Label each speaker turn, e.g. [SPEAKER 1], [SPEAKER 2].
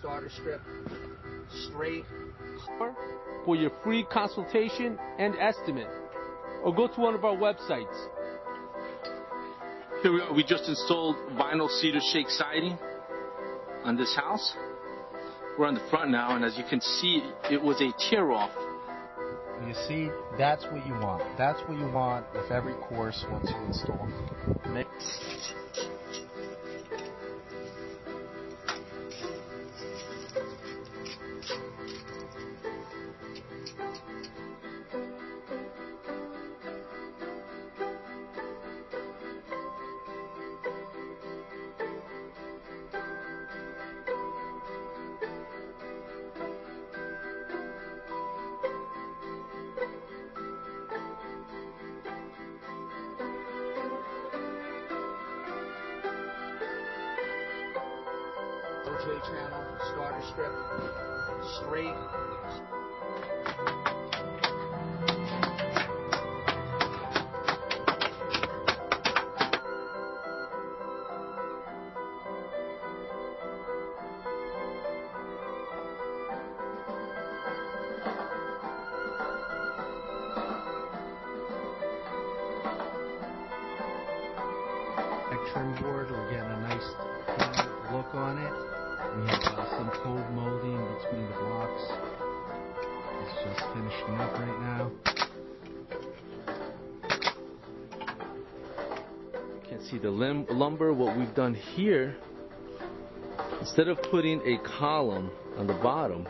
[SPEAKER 1] starter strip, straight.
[SPEAKER 2] For your free consultation and estimate, or go to one of our websites. Here we are. We just installed vinyl cedar shake siding on this house. We're on the front now, and as you can see, it was a tear off.
[SPEAKER 3] You see, that's what you want. That's what you want with every course once you install.
[SPEAKER 1] OJ channel, starter strip, straight.
[SPEAKER 3] Trim board, we're getting a nice look on it. We have some cold molding between the blocks. It's just finishing up right now.
[SPEAKER 2] Can't see the lumber. What we've done here, instead of putting a column on the bottom,